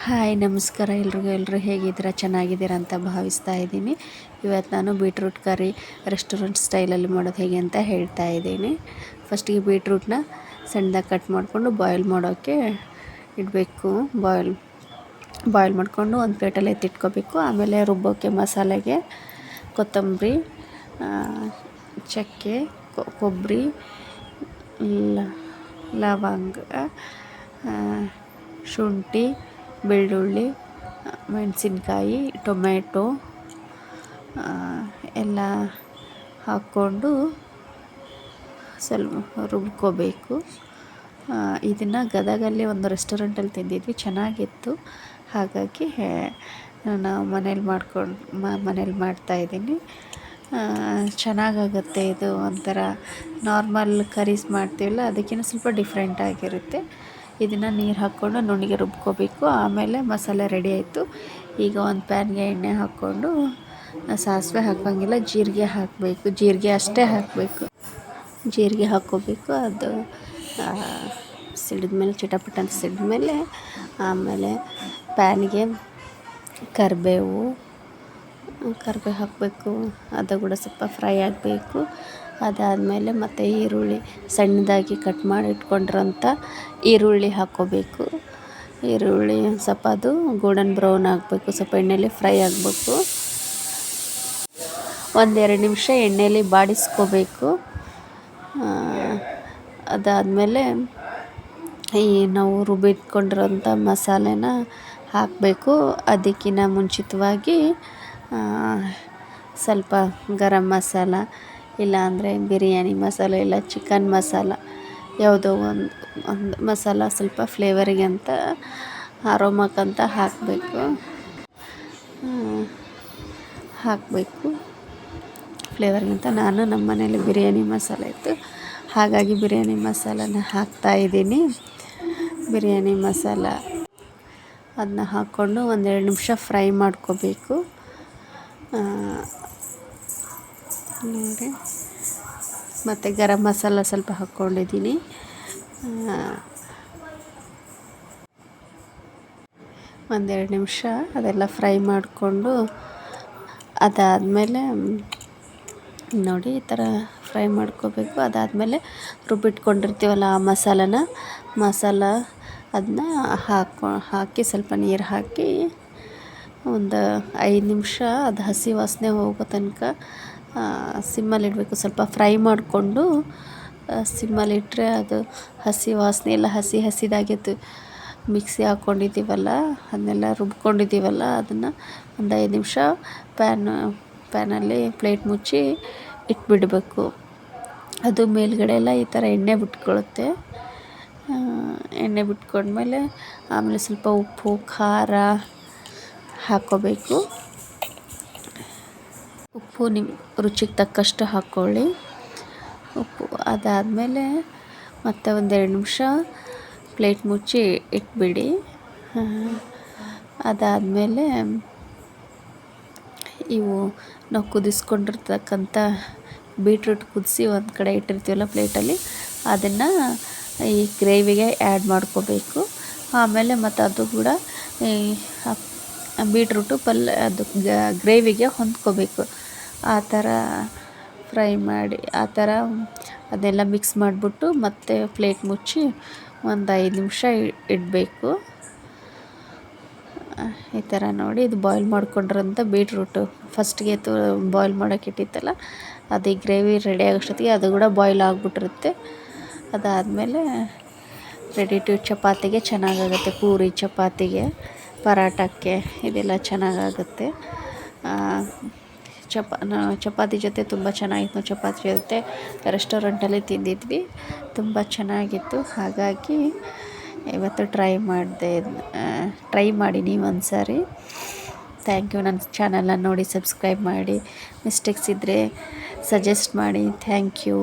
Hi ನಮಸ್ಕಾರ ಎಲ್ಲರೂ ಹೇಗಿದ್ದೀರಾ? ಚೆನ್ನಾಗಿದ್ದೀರಾ ಅಂತ ಭಾವಿಸ್ತಾ ಇದ್ದೀನಿ. ಇವತ್ತು ನಾನು ಬೀಟ್ರೂಟ್ ಕರಿ ರೆಸ್ಟೋರೆಂಟ್ ಸ್ಟೈಲಲ್ಲಿ ಮಾಡೋದು ಹೇಗೆ ಅಂತ ಹೇಳ್ತಾ ಇದ್ದೀನಿ. ಫಸ್ಟಿಗೆ ಬೀಟ್ರೂಟ್ನ ಸಣ್ಣದಾಗಿ ಕಟ್ ಮಾಡಿಕೊಂಡು ಬಾಯ್ಲ್ ಮಾಡೋಕ್ಕೆ ಇಡಬೇಕು. ಬಾಯ್ಲ್ ಮಾಡಿಕೊಂಡು ಒಂದು ಪ್ಲೇಟಲ್ಲಿ ಎತ್ತಿಟ್ಕೋಬೇಕು. ಆಮೇಲೆ ರುಬ್ಬೋಕ್ಕೆ ಮಸಾಲೆಗೆ ಕೊತ್ತಂಬರಿ, ಚಕ್ಕೆ, ಕೊಬ್ಬರಿ, ಲವಂಗ, ಶುಂಠಿ, ಬೆಳ್ಳುಳ್ಳಿ, ಮೆಣಸಿನ್ಕಾಯಿ, ಟೊಮೆಟೊ ಎಲ್ಲ ಹಾಕ್ಕೊಂಡು ಸ್ವಲ್ಪ ರುಬ್ಕೋಬೇಕು. ಇದನ್ನು ಗದಗಲ್ಲಿ ಒಂದು ರೆಸ್ಟೋರೆಂಟಲ್ಲಿ ತಿಂದಿದ್ವಿ, ಚೆನ್ನಾಗಿತ್ತು. ಹಾಗಾಗಿ ನಾವು ಮನೇಲಿ ಮಾಡ್ತಾಯಿದ್ದೀನಿ. ಚೆನ್ನಾಗಾಗುತ್ತೆ. ಇದು ಒಂಥರ ನಾರ್ಮಲ್ ಕರೀಸ್ ಮಾಡ್ತೀವಲ್ಲ, ಅದಕ್ಕಿಂತ ಸ್ವಲ್ಪ ಡಿಫ್ರೆಂಟ್ ಆಗಿರುತ್ತೆ. ಇದನ್ನು ನೀರು ಹಾಕ್ಕೊಂಡು ನುಣ್ಣಗೆ ರುಬ್ಕೋಬೇಕು. ಆಮೇಲೆ ಮಸಾಲೆ ರೆಡಿ ಆಯಿತು. ಈಗ ಒಂದು ಪ್ಯಾನ್ಗೆ ಎಣ್ಣೆ ಹಾಕ್ಕೊಂಡು ಸಾಸಿವೆ ಹಾಕೋಂಗಿಲ್ಲ, ಜೀರಿಗೆ ಹಾಕಬೇಕು. ಜೀರಿಗೆ ಅಷ್ಟೇ ಹಾಕಬೇಕು. ಜೀರಿಗೆ ಹಾಕ್ಕೋಬೇಕು. ಅದು ಸಿಡಿದ್ಮೇಲೆ ಚಿಟಪಟ ಅಂತ ಸಿಡಿದ್ಮೇಲೆ ಆಮೇಲೆ ಪ್ಯಾನ್ಗೆ ಕರಿಬೇವು ಹಾಕಬೇಕು. ಅದು ಕೂಡ ಸ್ವಲ್ಪ ಫ್ರೈ ಆಗಬೇಕು. ಅದಾದಮೇಲೆ ಮತ್ತು ಈರುಳ್ಳಿ ಸಣ್ಣದಾಗಿ ಕಟ್ ಮಾಡಿ ಇಟ್ಕೊಂಡಿರೋಂಥ ಈರುಳ್ಳಿ ಹಾಕ್ಕೋಬೇಕು. ಈರುಳ್ಳಿ ಸ್ವಲ್ಪ ಅದು ಗೋಲ್ಡನ್ ಬ್ರೌನ್ ಆಗಬೇಕು. ಸ್ವಲ್ಪ ಎಣ್ಣೆಯಲ್ಲಿ ಫ್ರೈ ಆಗಬೇಕು. 1-2 ನಿಮಿಷ ಎಣ್ಣೆಯಲ್ಲಿ ಬಾಡಿಸ್ಕೋಬೇಕು. ಅದಾದಮೇಲೆ ಈ ನಾವು ರುಬ್ಬಿಟ್ಕೊಂಡಿರೋಂಥ ಮಸಾಲೆನ ಹಾಕಬೇಕು. ಅದಕ್ಕಿಂತ ಮುಂಚಿತವಾಗಿ ಸ್ವಲ್ಪ ಗರಂ ಮಸಾಲ, ಇಲ್ಲಾಂದರೆ ಬಿರಿಯಾನಿ ಮಸಾಲ, ಇಲ್ಲ ಚಿಕನ್ ಮಸಾಲ, ಯಾವುದೋ ಒಂದು ಮಸಾಲ ಸ್ವಲ್ಪ ಫ್ಲೇವರಿಗೆ ಅಂತ, ಅರೋಮಕ್ಕಂತ ಹಾಕಬೇಕು. ಫ್ಲೇವರ್ಗಿಂತ ನಾನು ನಮ್ಮ ಮನೇಲಿ ಬಿರಿಯಾನಿ ಮಸಾಲ ಇತ್ತು, ಹಾಗಾಗಿ ಬಿರಿಯಾನಿ ಮಸಾಲನ ಹಾಕ್ತಾಯಿದ್ದೀನಿ. ಬಿರಿಯಾನಿ ಮಸಾಲ ಅದನ್ನ ಹಾಕ್ಕೊಂಡು 1-2 ನಿಮಿಷ ಫ್ರೈ ಮಾಡ್ಕೋಬೇಕು. ನೋಡಿ, ಮತ್ತು ಗರಂ ಮಸಾಲ ಸ್ವಲ್ಪ ಹಾಕ್ಕೊಂಡಿದ್ದೀನಿ. 1-2 ನಿಮಿಷ ಅದೆಲ್ಲ ಫ್ರೈ ಮಾಡಿಕೊಂಡು ಅದಾದಮೇಲೆ ನೋಡಿ ಈ ಥರ ಫ್ರೈ ಮಾಡ್ಕೋಬೇಕು. ಅದಾದಮೇಲೆ ರುಬ್ಬಿಟ್ಕೊಂಡಿರ್ತೀವಲ್ಲ ಆ ಮಸಾಲ ಅದನ್ನ ಹಾಕಿ ಸ್ವಲ್ಪ ನೀರು ಹಾಕಿ ಒಂದು 5 ನಿಮಿಷ ಅದು ಹಸಿ ವಾಸನೆ ಹೋಗೋ ತನಕ ಸಿಮ್ಮಲ್ಲಿಡಬೇಕು. ಸ್ವಲ್ಪ ಫ್ರೈ ಮಾಡಿಕೊಂಡು ಸಿಮ್ಮಲ್ಲಿಟ್ಟರೆ ಅದು ಹಸಿ ವಾಸನೆ ಎಲ್ಲ ಹಸಿದಾಗಿತ್ತು. ಮಿಕ್ಸಿ ಹಾಕ್ಕೊಂಡಿದ್ದೀವಲ್ಲ, ಅದನ್ನೆಲ್ಲ ರುಬ್ಕೊಂಡಿದ್ದೀವಲ್ಲ, ಅದನ್ನು ಒಂದು 5 ನಿಮಿಷ ಪ್ಯಾನಲ್ಲಿ ಪ್ಲೇಟ್ ಮುಚ್ಚಿ ಇಟ್ಬಿಡಬೇಕು. ಅದು ಮೇಲ್ಗಡೆ ಎಲ್ಲ ಈ ಥರ ಎಣ್ಣೆ ಬಿಟ್ಕೊಳ್ಳುತ್ತೆ. ಎಣ್ಣೆ ಬಿಟ್ಕೊಂಡ್ಮೇಲೆ ಆಮೇಲೆ ಸ್ವಲ್ಪ ಉಪ್ಪು, ಖಾರ ಹಾಕ್ಕೋಬೇಕು. ಉಪ್ಪು ನಿಮ್ಮ ರುಚಿಗೆ ತಕ್ಕಷ್ಟು ಹಾಕ್ಕೊಳ್ಳಿ ಉಪ್ಪು. ಅದಾದಮೇಲೆ ಮತ್ತೆ 1-2 ನಿಮಿಷ ಪ್ಲೇಟ್ ಮುಚ್ಚಿ ಇಟ್ಬಿಡಿ. ಅದಾದಮೇಲೆ ಇವು ನಾವು ಕುದಿಸ್ಕೊಂಡಿರ್ತಕ್ಕಂಥ ಬೀಟ್ರೂಟ್ ಕುದಿಸಿ ಒಂದು ಕಡೆ ಇಟ್ಟಿರ್ತೀವಲ್ಲ ಪ್ಲೇಟಲ್ಲಿ, ಅದನ್ನು ಈ ಗ್ರೇವಿಗೆ ಆ್ಯಡ್ ಮಾಡ್ಕೋಬೇಕು. ಆಮೇಲೆ ಮತ್ತು ಅದು ಕೂಡ ಈ ಬೀಟ್ರೂಟು ಅದು ಗ್ರೇವಿಗೆ ಹೊಂದ್ಕೋಬೇಕು. ಆ ಥರ ಫ್ರೈ ಮಾಡಿ, ಆ ಥರ ಅದೆಲ್ಲ ಮಿಕ್ಸ್ ಮಾಡಿಬಿಟ್ಟು ಮತ್ತೆ ಪ್ಲೇಟ್ ಮುಚ್ಚಿ ಒಂದು 5 ನಿಮಿಷ ಇಡಬೇಕು. ಈ ಥರ ನೋಡಿ, ಇದು ಬಾಯ್ಲ್ ಮಾಡ್ಕೊಂಡಿರೋಂಥ ಬೀಟ್ರೂಟು ಫಸ್ಟಿಗೆ ಬಾಯ್ಲ್ ಮಾಡೋಕೆ ಇಟ್ಟಿತ್ತಲ್ಲ, ಅದು ಈ ಗ್ರೇವಿ ರೆಡಿ ಆಗೋಷ್ಟೊತ್ತಿಗೆ ಅದು ಕೂಡ ಬಾಯ್ಲ್ ಆಗಿಬಿಟ್ಟಿರುತ್ತೆ. ಅದಾದಮೇಲೆ ರೆಡಿ ಟು ಚಪಾತಿಗೆ ಚೆನ್ನಾಗಾಗುತ್ತೆ. ಪೂರಿ, ಚಪಾತಿಗೆ, ಪರಾಟಕ್ಕೆ ಇದೆಲ್ಲ ಚೆನ್ನಾಗಾಗುತ್ತೆ. ಚಪಾತಿ ಜೊತೆ ತುಂಬ ಚೆನ್ನಾಗಿತ್ತು. ನಾವು ಚಪಾತಿ ಜೊತೆ ರೆಸ್ಟೋರೆಂಟಲ್ಲಿ ತಿಂದಿದ್ವಿ, ತುಂಬ ಚೆನ್ನಾಗಿತ್ತು. ಹಾಗಾಗಿ ಇವತ್ತು ಟ್ರೈ ಮಾಡಿ ನೀವು ಒಂದು ಸಾರಿ. Thank you. ನನ್ನ ಚಾನಲ್ನ ನೋಡಿ ಸಬ್ಸ್ಕ್ರೈಬ್ ಮಾಡಿ. ಮಿಸ್ಟೇಕ್ಸ್ ಇದ್ದರೆ ಸಜೆಸ್ಟ್ ಮಾಡಿ. Thank you.